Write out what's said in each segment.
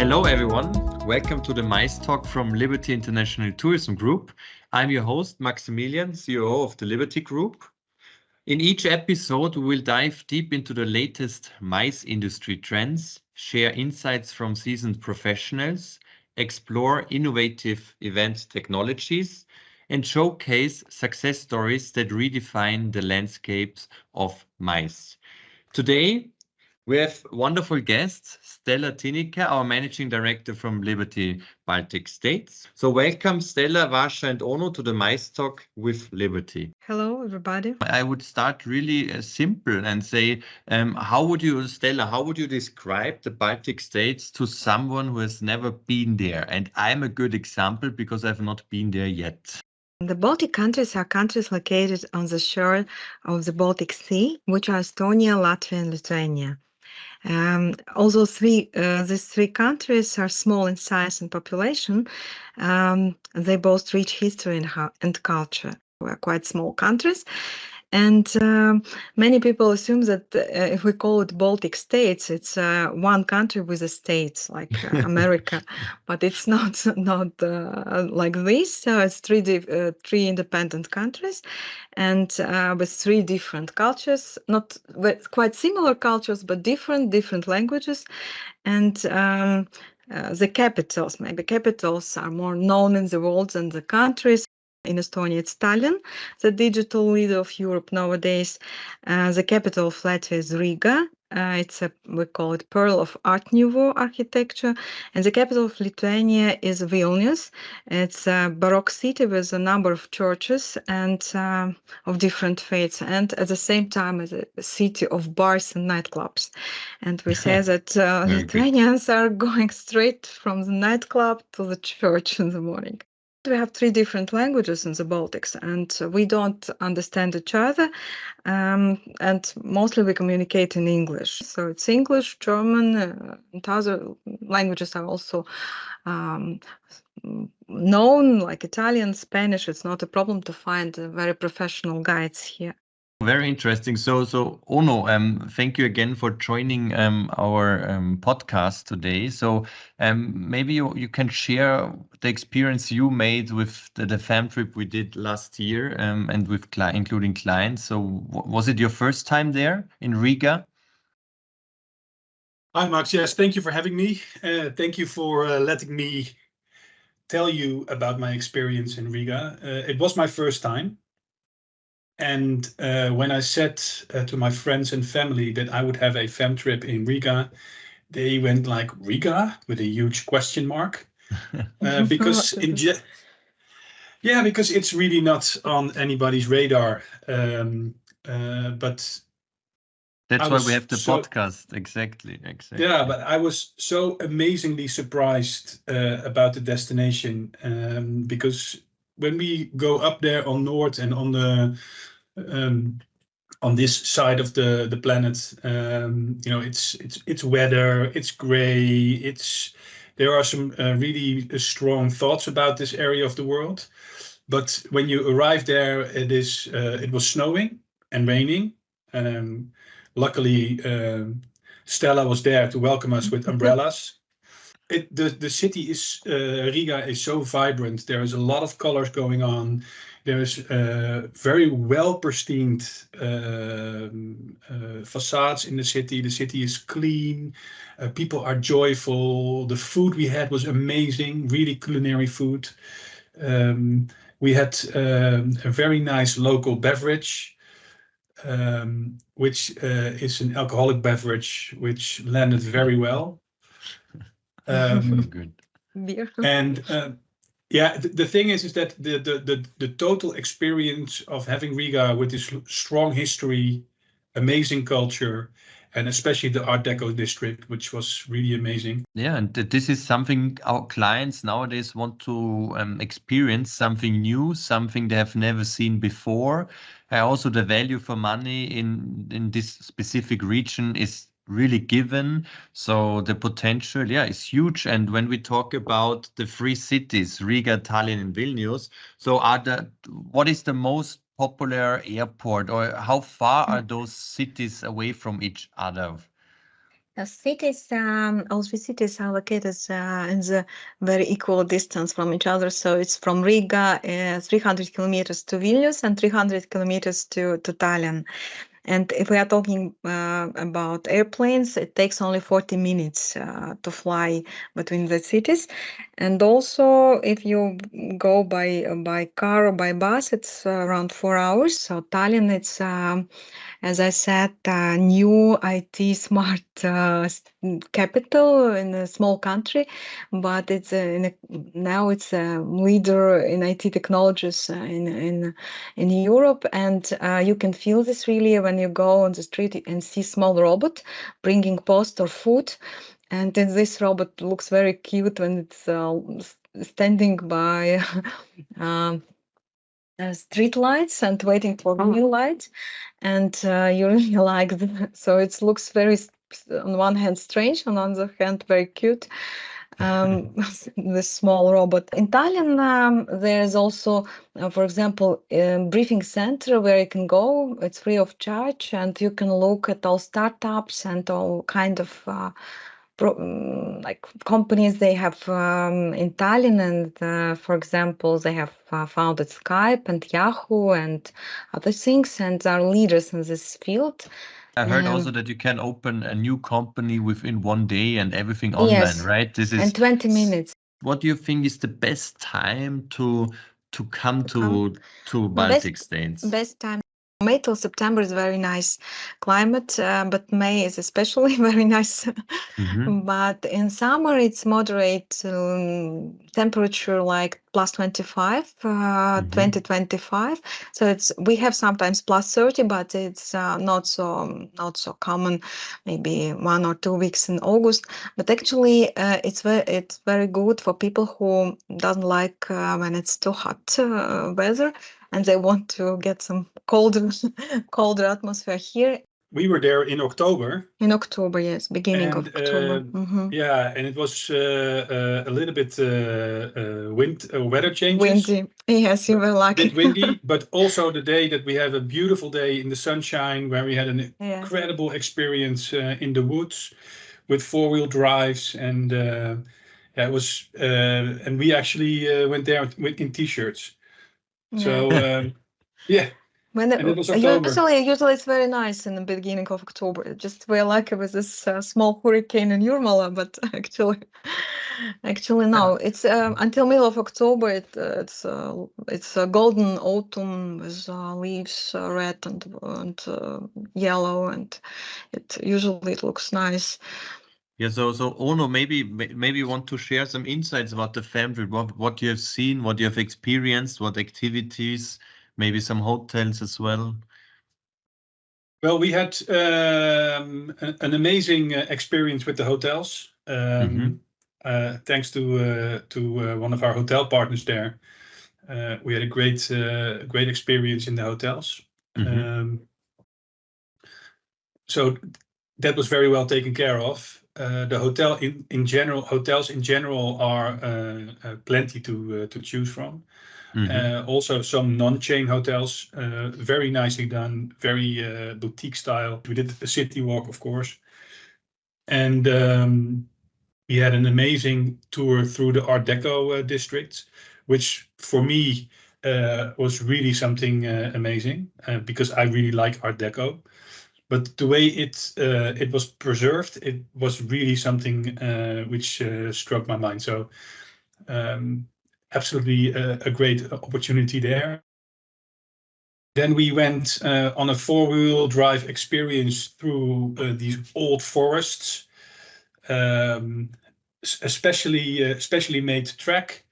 Hello everyone, welcome to the MICE talk from Liberty International Tourism Group. I'm your host Maximilian, CEO of the Liberty Group. In each episode, we will dive deep into the latest MICE industry trends, share insights from seasoned professionals, explore innovative event technologies, and showcase success stories that redefine the landscapes of MICE. Today, we have wonderful guests, Stella Tinika, our Managing Director from Liberty Baltic States. So welcome Stella, Varsha and Onno to the MICE Talk with Liberty. Hello, everybody. I would start really simple and say, Stella, how would you describe the Baltic States to someone who has never been there? And I'm a good example because I've not been there yet. The Baltic countries are countries located on the shore of the Baltic Sea, which are Estonia, Latvia, and Lithuania. Although these three countries are small in size and population, they both rich history and culture. We're quite small countries. And many people assume that if we call it Baltic states, it's one country with a state like America, but it's not like this. It's three independent countries, and with three different cultures, not with quite similar cultures, but different languages, and the capitals are more known in the world than the countries. In Estonia, it's Tallinn, the digital leader of Europe nowadays. The capital of Latvia is Riga. We call it Pearl of Art Nouveau architecture. And the capital of Lithuania is Vilnius. It's a Baroque city with a number of churches and of different faiths. And at the same time, it's a city of bars and nightclubs. And we say that Lithuanians are going straight from the nightclub to the church in the morning. We have three different languages in the Baltics, and we don't understand each other, and mostly we communicate in English. So it's English, German, and other languages are also known, like Italian, Spanish. It's not a problem to find very professional guides here. Very interesting. So Onno, thank you again for joining our podcast today. So maybe you can share the experience you made with the fam trip we did last year and with including clients. So was it your first time there in Riga? Hi, Max. Yes, thank you for having me. Thank you for letting me tell you about my experience in Riga. It was my first time. And when I said to my friends and family that I would have a fam trip in Riga, they went like, Riga? With a huge question mark. Because because it's really not on anybody's radar. But that's why we have the podcast. Exactly. Yeah, but I was so amazingly surprised about the destination because when we go up there on North and on this side of the planet, it's weather, it's gray, there are some really strong thoughts about this area of the world. But when you arrive there, it was snowing and raining. Luckily, Stella was there to welcome us with umbrellas. The city Riga is so vibrant. There is a lot of colors going on. There's very well pristined facades in the city. The city is clean. People are joyful. The food we had was amazing, really culinary food. We had a very nice local beverage, which is an alcoholic beverage, which landed very well. Good. Beer. And the thing is that the total experience of having Riga with this strong history, amazing culture, and especially the Art Deco district, which was really amazing. Yeah, and this is something our clients nowadays want to experience, something new, something they have never seen before. Also, the value for money in this specific region is really given. So the potential, is huge. And when we talk about the three cities, Riga, Tallinn, and Vilnius, so what is the most popular airport, or how far are those cities away from each other? The cities, all three cities are located in the very equal distance from each other. So it's from Riga, 300 kilometers to Vilnius and 300 kilometers to Tallinn. And if we are talking about airplanes, it takes only 40 minutes to fly between the cities. And also, if you go by car or by bus, it's around 4 hours. So Tallinn, it's as I said, new IT smart capital in a small country, but it's now it's a leader in IT technologies in Europe, and you can feel this really when you go on the street and see small robot bringing post or food, and then this robot looks very cute when it's standing by street lights and waiting for green lights, and you really like so it looks very on one hand strange, on the other hand very cute. This small robot in Tallinn, there's also for example a briefing center where you can go. It's free of charge, and you can look at all startups and all kind of like companies they have in Tallinn, and for example they have founded Skype and Yahoo and other things, and are leaders in this field. I heard also that you can open a new company within 1 day and everything online, Yes, right? This is in 20 minutes. What do you think is the best time to come to Baltic States? Best time. May till September is very nice climate, but May is especially very nice. But in summer it's moderate temperature, like plus 25, 20-25. So we have sometimes plus 30, but it's not so common. Maybe 1 or 2 weeks in August. But actually, it's very good for people who doesn't like when it's too hot weather, and they want to get some colder atmosphere here. We were there in October. In October, yes, beginning of October. Yeah, and it was a little bit weather changes. Windy, yes, you were lucky. A bit windy, but also the day that we had a beautiful day in the sunshine, where we had an incredible experience in the woods with 4-wheel drives, and it was. And we actually went there in t-shirts. So yeah. Usually it's very nice in the beginning of October. Just we're lucky with this small hurricane in Jurmala, but actually no. It's until middle of October. It's a golden autumn with leaves red and yellow, and usually it looks nice. Yeah, so Onno, maybe you want to share some insights about the family, what you have seen, what you have experienced, what activities, maybe some hotels as well. Well, we had an amazing experience with the hotels. Thanks to one of our hotel partners there, we had a great experience in the hotels. So that was very well taken care of. The hotel in general, hotels in general are plenty to choose from. Also some non-chain hotels, very nicely done, very boutique style. We did the city walk, of course, and we had an amazing tour through the Art Deco district, which for me was really something amazing, because I really like Art Deco. But the way it was preserved, it was really something which struck my mind. So absolutely a great opportunity there. Then we went on a 4-wheel drive experience through these old forests, especially made track,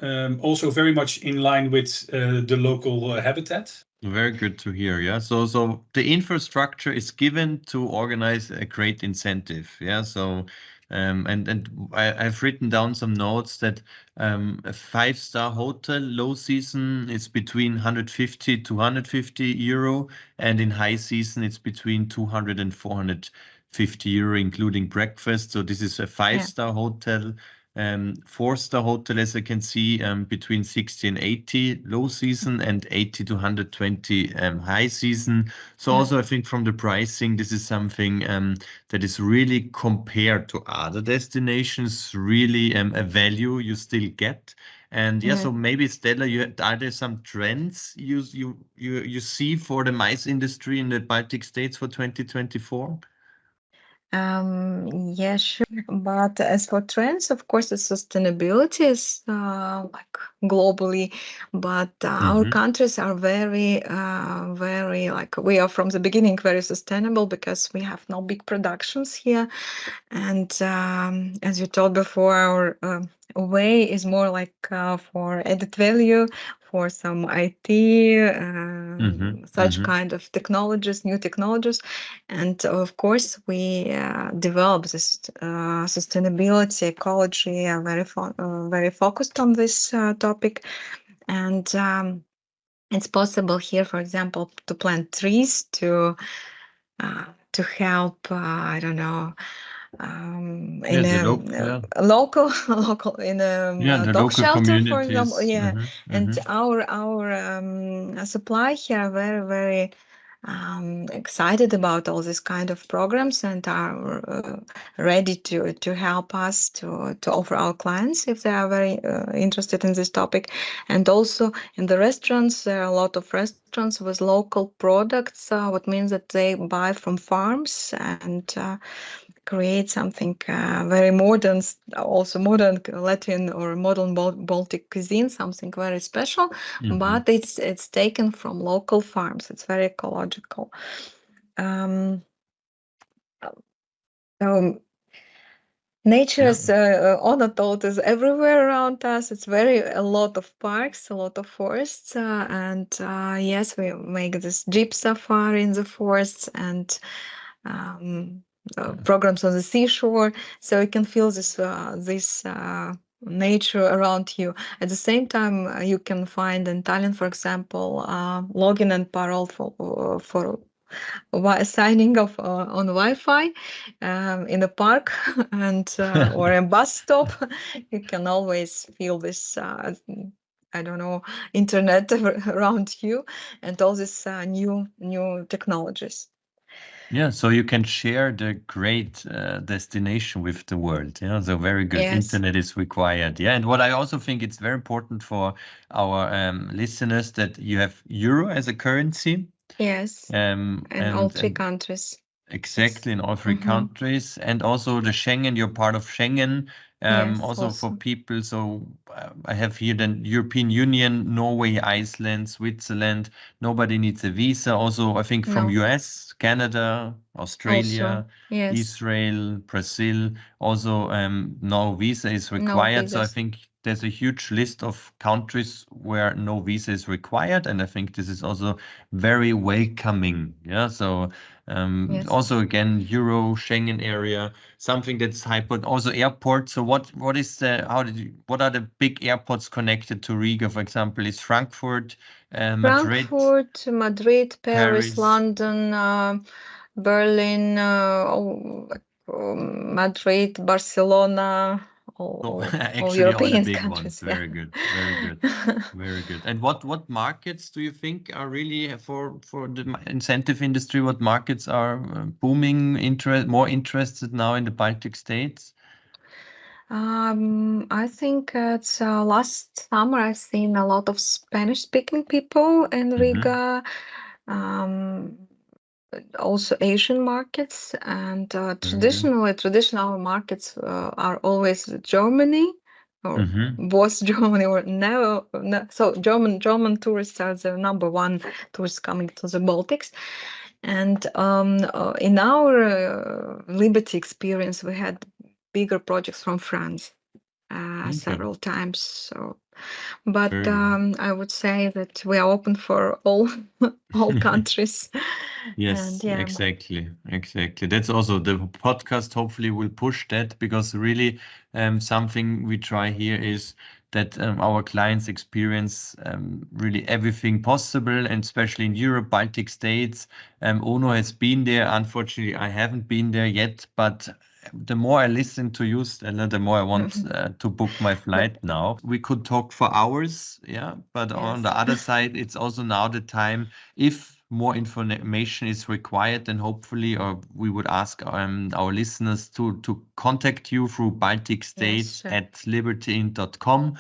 also very much in line with the local habitat. Very good to hear. Yeah. So the infrastructure is given to organize a great incentive. Yeah. So and I've written down some notes that a 5-star hotel low season is between 150 to 150 euro, and in high season it's between 200 and 450 euro, including breakfast. So this is a 5-star hotel. 4-star hotel, as I can see, between 60 and 80 low season and 80 to 120 high season. So also I think from the pricing, this is something that is really compared to other destinations, really a value you still get. And yeah, so maybe Stella, are there some trends you see for the MICE industry in the Baltic states for 2024? Yeah, sure. But as for trends, of course, the sustainability is like globally, but our countries are very, like we are from the beginning very sustainable because we have no big productions here. And as you told before, our way is more like for added value, for some IT, such kind of technologies, new technologies. And of course, we develop this sustainability, ecology, very focused on this topic. And it's possible here, for example, to plant trees to help, I don't know, in local in a dog shelter, for example. And our supply here are very excited about all this kind of programs and are ready to help us to offer our clients if they are very interested in this topic. And also in the restaurants, there are a lot of restaurants with local products, what means that they buy from farms and create something very modern, also modern Latvian or modern Baltic cuisine, something very special, but it's taken from local farms. It's very ecological. So nature is Onno told is everywhere around us. It's a lot of parks, a lot of forests, and yes, we make this jeep safari in the forests and programs on the seashore, so you can feel this nature around you. At the same time, you can find in Tallinn, for example, login and parole for signing off on Wi-Fi in a park and or a bus stop. You can always feel this I don't know, internet around you and all these new technologies. Yeah, so you can share the great destination with the world. Yeah, so very good. Yes. Internet is required. Yeah, and what I also think it's very important for our listeners that you have euro as a currency. Yes. In all three countries. Exactly, in all three countries, and also the Schengen. You're part of Schengen. Yes, also for people. So I have here the European Union, Norway, Iceland, Switzerland. Nobody needs a visa. Also, I think from US, Canada, Australia, yes. Israel, Brazil. Also, no visa is required. No so I think there's a huge list of countries where no visa is required, and I think this is also very welcoming. Yeah, so. Also again, Euro, Schengen area, something that's hyper. Also airports. So what are the big airports connected to Riga? For example, is Frankfurt, Madrid, Paris, London, Berlin, Madrid, Barcelona. Actually, European all the big countries. ones. Very good, very good. And what markets do you think are really for the incentive industry? What markets are booming? More interested now in the Baltic states? I think it's last summer I've seen a lot of Spanish-speaking people in Riga. Also Asian markets, and traditional markets are always Germany, or was Germany, or no. So German tourists are the number one tourists coming to the Baltics. And in our Liberty experience, we had bigger projects from France several times. So, but I would say that we are open for all countries. Yes, and, exactly. That's also the podcast hopefully will push that, because really something we try here is that our clients experience really everything possible, and especially in Europe, Baltic states. Onno has been there. Unfortunately, I haven't been there yet, but the more I listen to you, Stella, the more I want to book my flight now. We could talk for hours, yeah, but on the other side, it's also now the time, if more information is required, then hopefully, or we would ask our listeners to contact you through Baltic States at libertyint.com.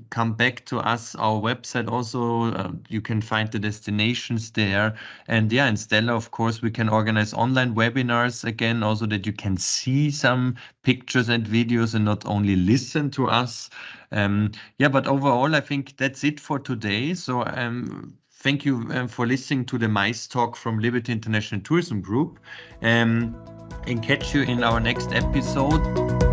Come back to us, our website also, you can find the destinations there. And yeah, and Stella, of course, we can organize online webinars again, also that you can see some pictures and videos and not only listen to us. Yeah, but overall, I think that's it for today. So thank you for listening to the MICE talk from Liberty International Tourism Group, and catch you in our next episode.